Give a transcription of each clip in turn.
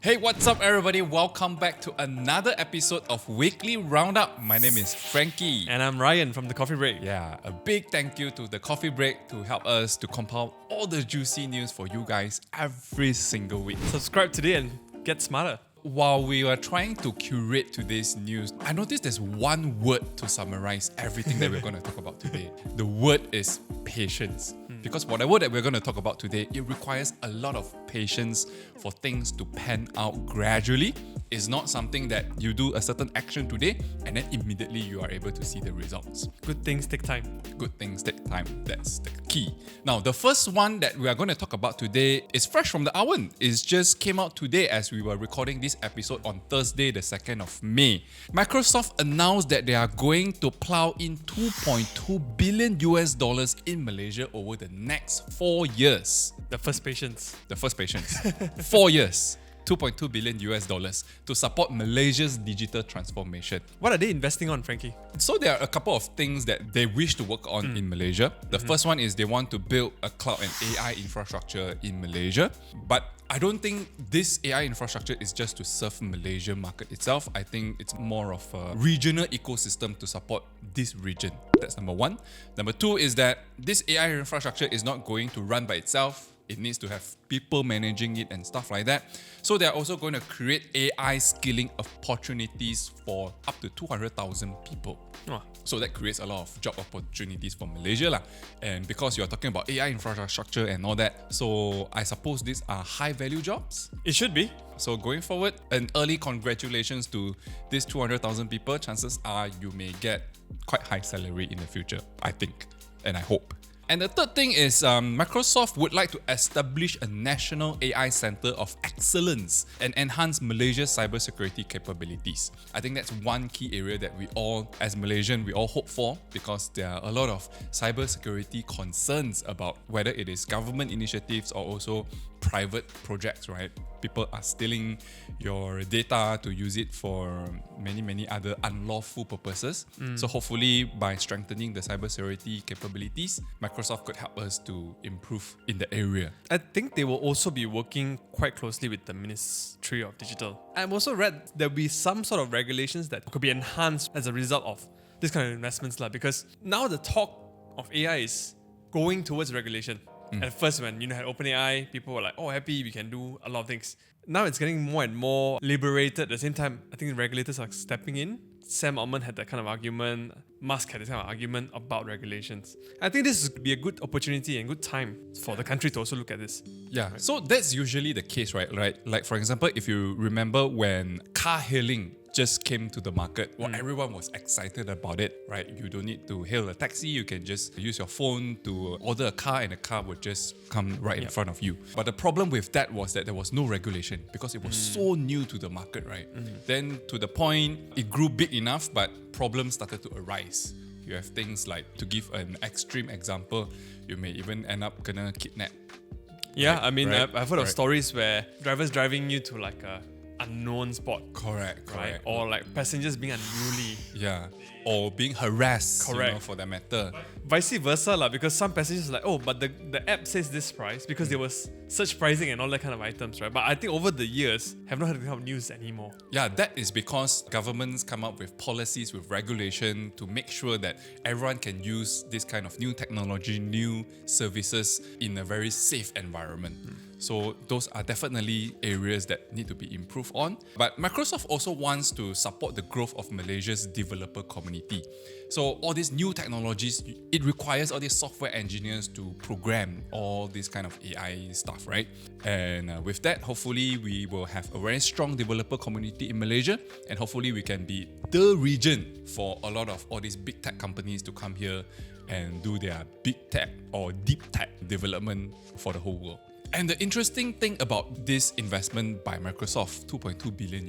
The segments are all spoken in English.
Hey, what's up, everybody? Welcome back to another episode of Weekly Roundup. My name is Frankie. And I'm Ryan from the Coffee Break. Yeah, a big thank you to the Coffee Break to help us to compile all the juicy news for you guys every single week. Subscribe today and get smarter. While we were trying to curate today's news, I noticed there's one word to summarize everything that we're going to talk about today. The word is patience. Because whatever that we're going to talk about today, it requires a lot of patience for things to pan out gradually. It's not something that you do a certain action today and then immediately you are able to see the results. Good things take time. Good things take time. That's the key. Now, the first one that we are going to talk about today is fresh from the oven. It just came out today as we were recording this episode on Thursday, the 2nd of May. Microsoft announced that they are going to plow in $2.2 billion in Malaysia over the next 4 years. The first patience. 4 years. $2.2 billion to support Malaysia's digital transformation. What are they investing on, Frankie? So there are a couple of things that they wish to work on in Malaysia. The first one is they want to build a cloud and AI infrastructure in Malaysia. But I don't think this AI infrastructure is just to serve Malaysia market itself. I think it's more of a regional ecosystem to support this region. That's number one. Number two is that this AI infrastructure is not going to run by itself. It needs to have people managing it and stuff like that. So they're also going to create AI skilling opportunities for up to 200,000 people. Oh. So that creates a lot of job opportunities for Malaysia lah. And because you're talking about AI infrastructure and all that, so I suppose these are high value jobs. It should be. So going forward, an early congratulations to these 200,000 people. Chances are you may get quite high salary in the future, I think, and I hope. And the third thing is Microsoft would like to establish a national AI center of excellence and enhance Malaysia's cybersecurity capabilities. I think that's one key area that we all, as Malaysian, we all hope for, because there are a lot of cybersecurity concerns about whether it is government initiatives or also private projects, right? People are stealing your data to use it for many other unlawful purposes. So hopefully by strengthening the cybersecurity capabilities, Microsoft could help us to improve in the area. I think they will also be working quite closely with the Ministry of Digital. I've also read there'll be some sort of regulations that could be enhanced as a result of this kind of investments, because now the talk of AI is going towards regulation. At first, when you had OpenAI, people were like, oh, happy, we can do a lot of things. Now it's getting more and more liberated. At the same time, I think the regulators are stepping in. Sam Altman had that kind of argument. Musk had this kind of argument about regulations. I think this would be a good opportunity and good time for the country to also look at this. Yeah, so that's usually the case, right? Like, for example, if you remember when car hailing just came to the market, everyone was excited about it, right? You don't need to hail a taxi, you can just use your phone to order a car and the car would just come right in front of you. But the problem with that was that there was no regulation because it was so new to the market, right? Then to the point, it grew big enough, but problems started to arise. You have things like, to give an extreme example, you may even end up gonna kidnap. Yeah, Right, I mean, right, I've heard of right. stories where drivers driving you to like a unknown spot. Correct. Right? Or like passengers being unruly. Yeah, or being harassed, Correct. for that matter. Vice versa, because some passengers are like, oh, but the app says this price because there was search pricing and all that kind of items, right? But I think over the years, have not heard this kind of news anymore. Yeah, that is because governments come up with policies, with regulation to make sure that everyone can use this kind of new technology, new services in a very safe environment. So those are definitely areas that need to be improved on. But Microsoft also wants to support the growth of Malaysia's developer community. So all these new technologies, it requires all these software engineers to program all this kind of AI stuff, right? And with that, hopefully we will have a very strong developer community in Malaysia, and hopefully we can be the region for a lot of all these big tech companies to come here and do their big tech or deep tech development for the whole world. And the interesting thing about this investment by Microsoft, $2.2 billion,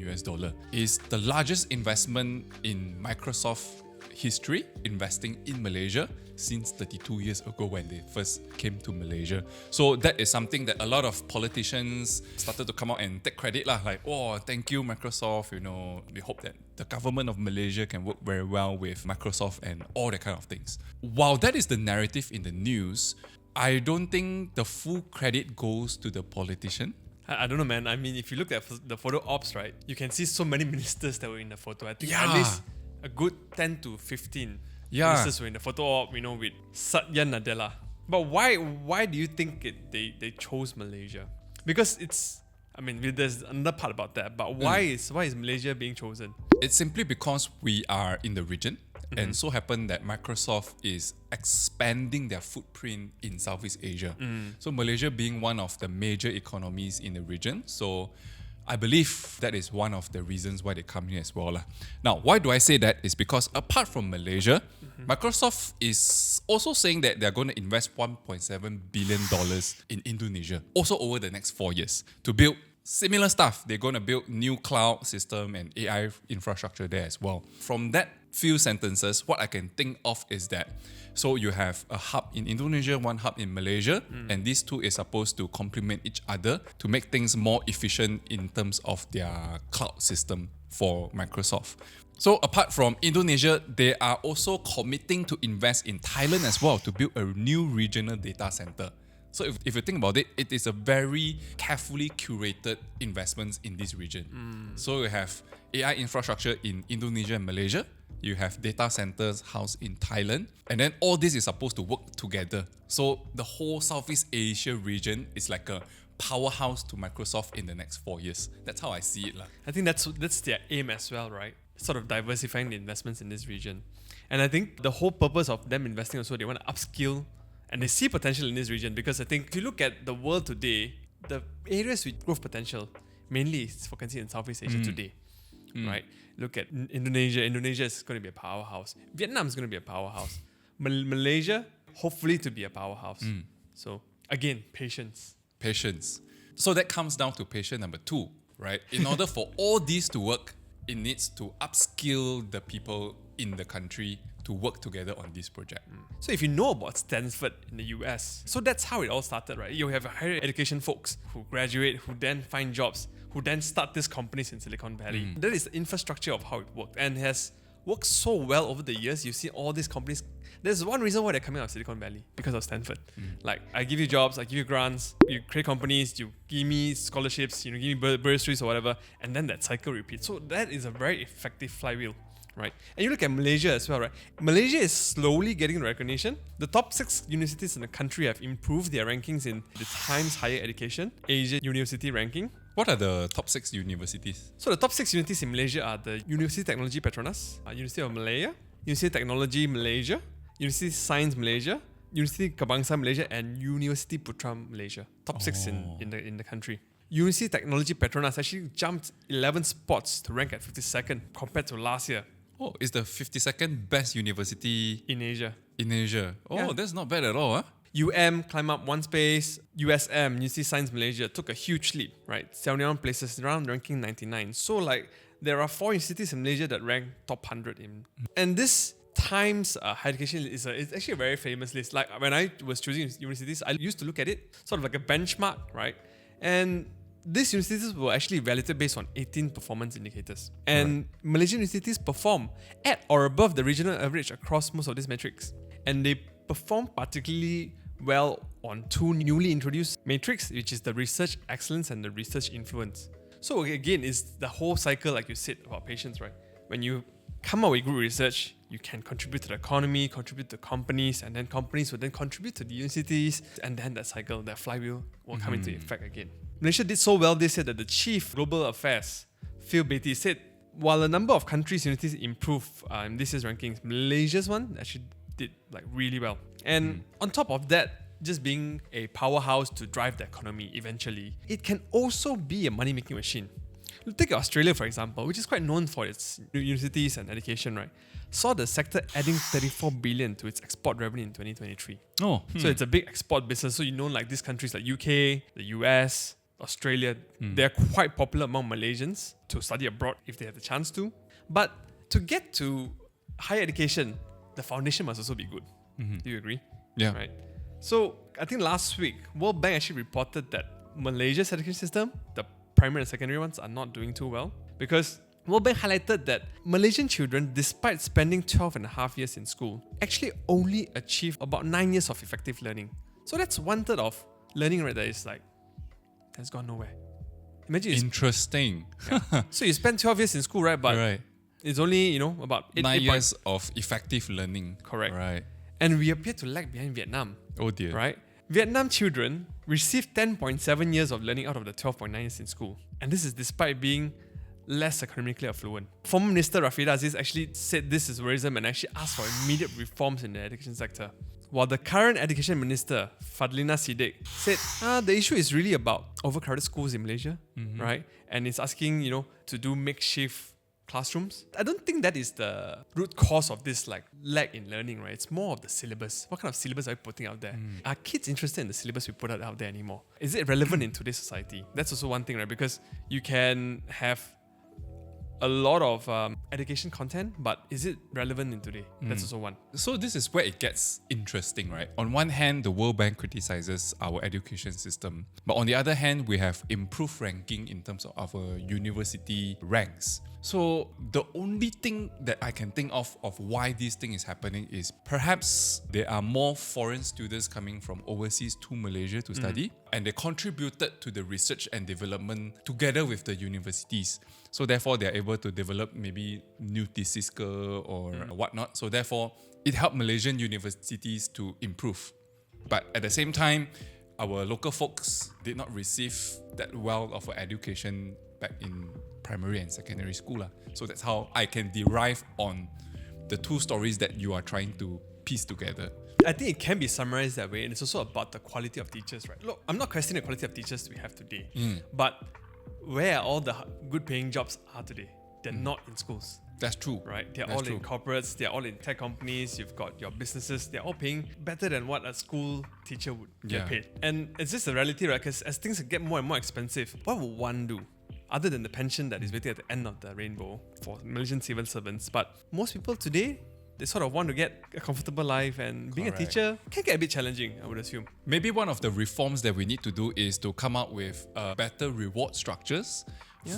is the largest investment in Microsoft history, investing in Malaysia since 32 years ago when they first came to Malaysia. So that is something that a lot of politicians started to come out and take credit lah. Like, oh, thank you Microsoft, we hope that the government of Malaysia can work very well with Microsoft and all that kind of things. While that is the narrative in the news, I don't think the full credit goes to the politician. I don't know, man. I mean, if you look at the photo ops, right, you can see so many ministers that were in the photo. I think at least a good 10 to 15 ministers were in the photo op, with Satya Nadella. But why do you think they chose Malaysia? Because there's another part about that, but why is Malaysia being chosen? It's simply because we are in the region, and so happen that Microsoft is expanding their footprint in Southeast Asia. So Malaysia being one of the major economies in the region, so I believe that is one of the reasons why they come here as well. Now, why do I say that? Is because apart from Malaysia, Microsoft is also saying that they're going to invest $1.7 billion in Indonesia, also over the next 4 years, to build similar stuff. They're going to build new cloud system and AI infrastructure there as well. From that few sentences, what I can think of is that, so you have a hub in Indonesia, one hub in Malaysia, and these two is supposed to complement each other to make things more efficient in terms of their cloud system for Microsoft. So apart from Indonesia, they are also committing to invest in Thailand as well to build a new regional data center. So if you think about it, it is a very carefully curated investments in this region. So you have AI infrastructure in Indonesia and Malaysia. You have data centers housed in Thailand. And then all this is supposed to work together. So the whole Southeast Asia region is like a powerhouse to Microsoft in the next 4 years. That's how I see it. I think that's their aim as well, right? Sort of diversifying the investments in this region. And I think the whole purpose of them investing also, they want to upskill and they see potential in this region, because I think if you look at the world today, the areas with growth potential mainly is focusing in Southeast Asia today, right? Look at Indonesia. Indonesia is going to be a powerhouse. Vietnam is going to be a powerhouse. Malaysia, hopefully to be a powerhouse. So again, patience. So that comes down to patient number 2, right? In order for all these to work, it needs to upskill the people in the country to work together on this project. So if you know about Stanford in the US, so that's how it all started, right? You have higher education folks who graduate, who then find jobs, who then start these companies in Silicon Valley. That is the infrastructure of how it worked, and has worked so well over the years. You see all these companies. There's one reason why they're coming out of Silicon Valley, because of Stanford. Like, I give you jobs, I give you grants, you create companies, you give me scholarships, give me bursaries or whatever, and then that cycle repeats. So that is a very effective flywheel, right? And you look at Malaysia as well, right? Malaysia is slowly getting recognition. The top 6 universities in the country have improved their rankings in the Times Higher Education Asia University Ranking. What are the top 6 universities? So the top 6 universities in Malaysia are the University of Technology Petronas, University of Malaya, University of Technology Malaysia, University of Science Malaysia, University Kebangsaan Malaysia, and University Putra Malaysia. Top 6 in the country. University of Technology Petronas actually jumped 11 spots to rank at 52nd compared to last year. Oh, it's the 52nd best university in Asia. Oh, that's not bad at all, huh? climbed up 1 space. USM, University of Science Malaysia, took a huge leap, right? 71 places, around ranking 99. So there are 4 institutes in Malaysia that rank top 100 in. And this Times higher education is it's actually a very famous list. Like, when I was choosing universities, I used to look at it sort of like a benchmark, right? And these universities were actually evaluated based on 18 performance indicators. And Malaysian universities perform at or above the regional average across most of these metrics. And they perform particularly well on 2 newly introduced metrics, which is the research excellence and the research influence. So again, it's the whole cycle, like you said, about patience, right? When you come up with good research, you can contribute to the economy, contribute to companies, and then companies will then contribute to the universities, and then that cycle, that flywheel will come into effect again. Malaysia did so well this year that the Chief Global Affairs, Phil Beatty, said while a number of countries' universities improved in this year's rankings, Malaysia's one actually did really well. And on top of that, just being a powerhouse to drive the economy eventually, it can also be a money-making machine. Take Australia, for example, which is quite known for its universities and education, right? Saw the sector adding 34 billion to its export revenue in 2023. So it's a big export business. So these countries like UK, the US, Australia, they're quite popular among Malaysians to study abroad if they have the chance to. But to get to higher education, the foundation must also be good. Do you agree? Yeah. Right. So I think last week, World Bank actually reported that Malaysia's education system, the primary and secondary ones, are not doing too well, because World Bank highlighted that Malaysian children, despite spending 12.5 years in school, actually only achieve about 9 years of effective learning. So that's 1/3 of learning, right? That is has gone nowhere. Imagine Interesting. so you spend 12 years in school, right? But Right. it's only, about 9 8 years of effective learning. Correct. Right. And we appear to lag behind Vietnam, Oh dear. right? Vietnam children receive 10.7 years of learning out of the 12.9 years in school. And this is despite being less academically affluent. Former Minister Rafida Aziz actually said this is worrisome and actually asked for immediate reforms in the education sector. While the current education minister, Fadlina Siddiq, said the issue is really about overcrowded schools in Malaysia, right? And it's asking, to do makeshift classrooms. I don't think that is the root cause of this lag in learning, right? It's more of the syllabus. What kind of syllabus are we putting out there? Are kids interested in the syllabus we put out there anymore? Is it relevant in today's society? That's also one thing, right? Because you can have a lot of education content, but is it relevant in today? That's also one. So this is where it gets interesting, right? On one hand, the World Bank criticizes our education system. But on the other hand, we have improved ranking in terms of our university ranks. So the only thing that I can think of why this thing is happening is perhaps there are more foreign students coming from overseas to Malaysia to study, and they contributed to the research and development together with the universities. So therefore, they're able to develop maybe new thesis or whatnot. So therefore, it helped Malaysian universities to improve. But at the same time, our local folks did not receive that well of an education back in primary and secondary school. So that's how I can derive on the two stories that you are trying to piece together. I think it can be summarized that way, and it's also about the quality of teachers, right? Look, I'm not questioning the quality of teachers we have today, but where all the good paying jobs are today? They're not in schools. That's true. Right? They're That's all true. in corporates, they're all in tech companies, you've got your businesses, they're all paying better than what a school teacher would get paid. And it's just a reality, right? Because as things get more and more expensive, what would one do? Other than the pension that is waiting at the end of the rainbow for Malaysian civil servants. But most people today, they sort of want to get a comfortable life, and being a Correct. teacher can get a bit challenging, I would assume. Maybe one of the reforms that we need to do is to come up with better reward structures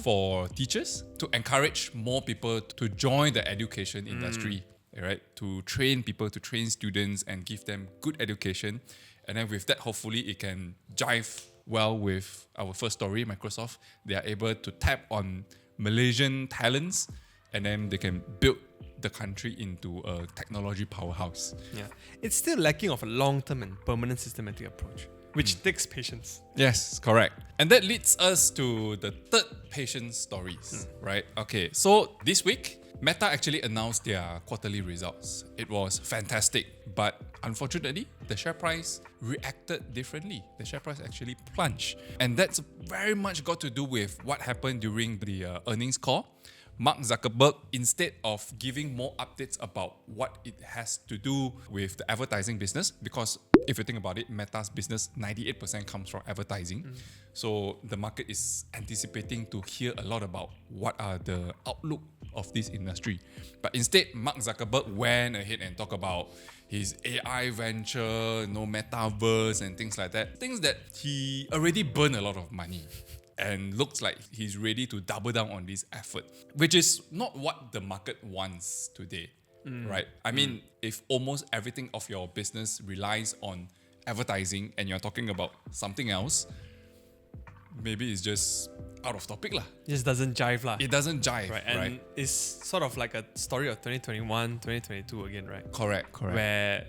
for teachers to encourage more people to join the education industry, right? To train people, to train students and give them good education. And then with that, hopefully it can jive well with our first story, Microsoft. They are able to tap on Malaysian talents, and then they can build the country into a technology powerhouse. Yeah. It's still lacking of a long-term and permanent systematic approach, which takes patience. Yes, correct. And that leads us to the third patient stories, right? Okay, so this week, Meta actually announced their quarterly results. It was fantastic, but unfortunately, the share price reacted differently. The share price actually plunged. And that's very much got to do with what happened during the earnings call. Mark Zuckerberg, instead of giving more updates about what it has to do with the advertising business, because if you think about it, Meta's business, 98% comes from advertising. So the market is anticipating to hear a lot about what are the outlook of this industry. But instead, Mark Zuckerberg went ahead and talked about his AI venture, metaverse and things like that. Things that he already burned a lot of money. And looks like he's ready to double down on this effort, which is not what the market wants today, right? I mean, if almost everything of your business relies on advertising and you're talking about something else, maybe it's just out of topic lah. It just doesn't jive lah. It doesn't jive, Right, right? and it's sort of like a story of 2021, 2022 again, right? Correct. Where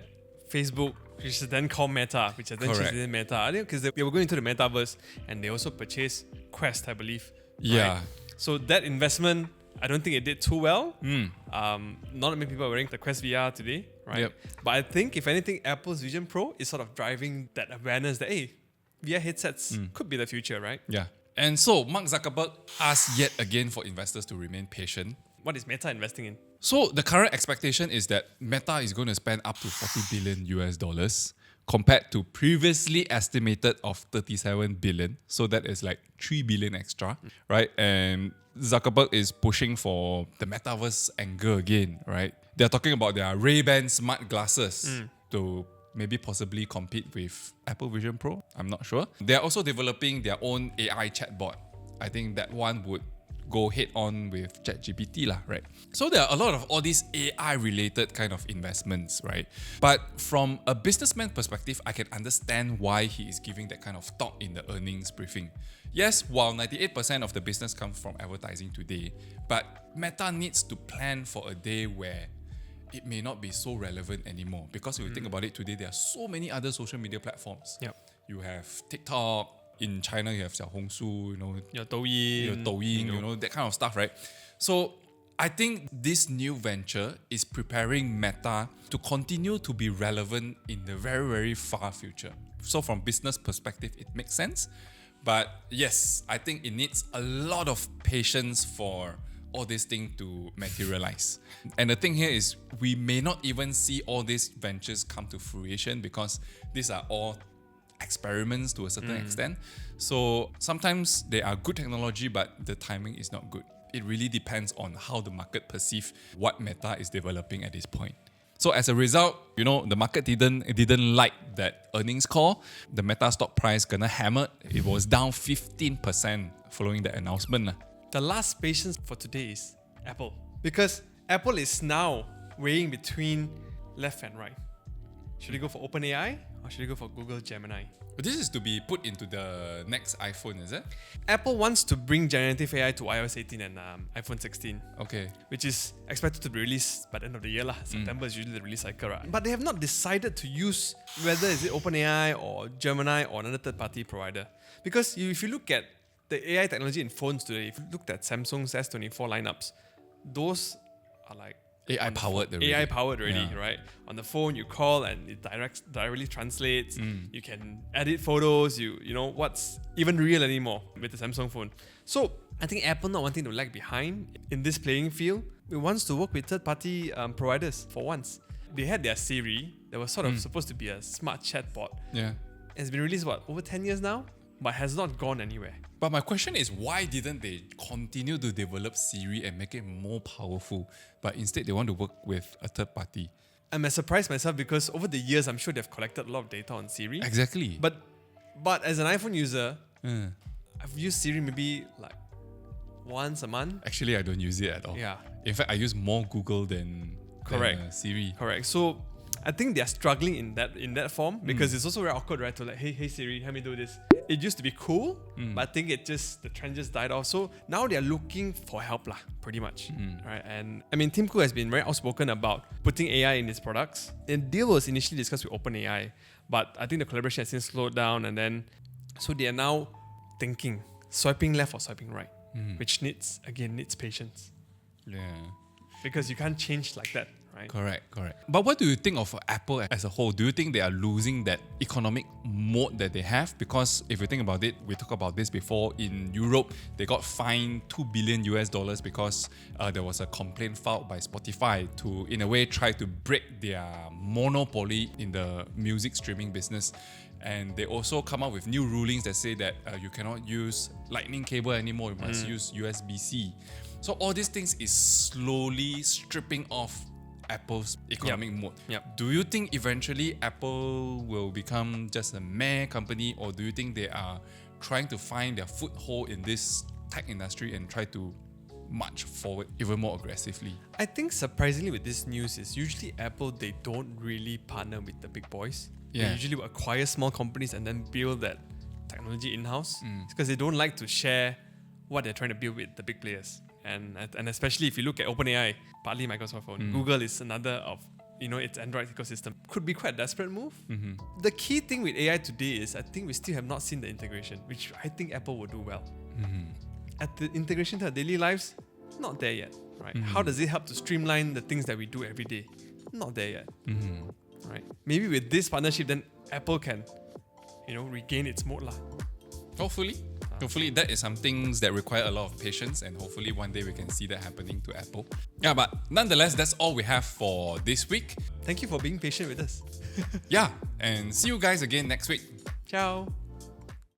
Facebook, which is then called Meta, which is then Correct. changed to Meta. I think because they were going into the metaverse, and they also purchased Quest, I believe. Yeah. Right? So that investment, I don't think it did too well. Not many people are wearing the Quest VR today, right? Yep. But I think if anything, Apple's Vision Pro is sort of driving that awareness that, hey, VR headsets could be the future, right? Yeah. And so Mark Zuckerberg asked yet again for investors to remain patient. What is Meta investing in? So the current expectation is that Meta is going to spend up to $40 billion US dollars compared to previously estimated of 37 billion. So that is like 3 billion extra, right? And Zuckerberg is pushing for the metaverse angle again, right? They're talking about their Ray-Ban smart glasses to maybe possibly compete with Apple Vision Pro. I'm not sure. They're also developing their own AI chatbot. I think that one would go head on with ChatGPT lah, right? So there are a lot of all these AI related kind of investments, right? But from a businessman perspective, I can understand why he is giving that kind of thought in the earnings briefing. Yes, while 98% of the business comes from advertising today, but Meta needs to plan for a day where it may not be so relevant anymore. Because if you think about it today, there are so many other social media platforms. Yep. You have TikTok. In China, you have Xiaohongshu, Your Douyin, that kind of stuff, right? So I think this new venture is preparing Meta to continue to be relevant in the very, very far future. So from business perspective, it makes sense. But yes, I think it needs a lot of patience for all this thing to materialize. And the thing here is we may not even see all these ventures come to fruition because these are all experiments to a certain extent. So sometimes they are good technology, but the timing is not good. It really depends on how the market perceives what Meta is developing at this point. So as a result, the market didn't like that earnings call. The Meta stock price gonna hammer. It was down 15% following the announcement. The last patience for today is Apple. Because Apple is now weighing between left and right. Should we go for OpenAI or should we go for Google Gemini? But this is to be put into the next iPhone, is it? Apple wants to bring generative AI to iOS 18 and iPhone 16. Okay. Which is expected to be released by the end of the year. September is usually the release cycle, right? But they have not decided to use whether is it OpenAI or Gemini or another third-party provider. Because if you look at the AI technology in phones today, if you look at Samsung's S24 lineups, those are like AI powered already. Right? On the phone, you call and it directly translates. You can edit photos. You know what's even real anymore with the Samsung phone. So I think Apple not wanting to lag behind in this playing field, it wants to work with third-party providers for once. They had their Siri that was sort of supposed to be a smart chatbot. Yeah. It's been released over 10 years now, but has not gone anywhere. But my question is, why didn't they continue to develop Siri and make it more powerful, but instead they want to work with a third party? I'm surprised myself because over the years, I'm sure they've collected a lot of data on Siri. Exactly. But as an iPhone user, I've used Siri maybe like once a month. Actually, I don't use it at all. Yeah. In fact, I use more Google than Siri. Correct. So I think they're struggling in that form because it's also very awkward, right? To like, hey Siri, help me do this. It used to be cool, but I think the trend just died off. So now they're looking for help, pretty much, right? And I mean, Tim Cook has been very outspoken about putting AI in his products. The deal was initially discussed with OpenAI, but I think the collaboration has since slowed down, and then so they are now thinking swiping left or swiping right, which needs patience. Yeah. Because you can't change like that. Right? Correct. But what do you think of Apple as a whole? Do you think they are losing that economic moat that they have? Because if you think about it, we talked about this before. In Europe, they got fined $2 billion because there was a complaint filed by Spotify to, in a way, try to break their monopoly in the music streaming business. And they also come up with new rulings that say that you cannot use lightning cable anymore. You must use USB-C. So all these things is slowly stripping off Apple's economic moat. Yep. Do you think eventually Apple will become just a meh company, or do you think they are trying to find their foothold in this tech industry and try to march forward even more aggressively? I think surprisingly with this news is usually Apple, they don't really partner with the big boys. Yeah. They usually will acquire small companies and then build that technology in-house because they don't like to share what they're trying to build with the big players. And especially if you look at OpenAI, partly Microsoft phone, Google is another of its Android ecosystem. Could be quite a desperate move. The key thing with AI today is I think we still have not seen the integration, which I think Apple will do well. At the integration to our daily lives, not there yet. Right? How does it help to streamline the things that we do every day? Not there yet. Right? Maybe with this partnership, then Apple can, regain its moat lah. Hopefully that is some things that require a lot of patience, and hopefully one day we can see that happening to Apple. Yeah, but nonetheless, that's all we have for this week. Thank you for being patient with us. Yeah, and see you guys again next week. Ciao.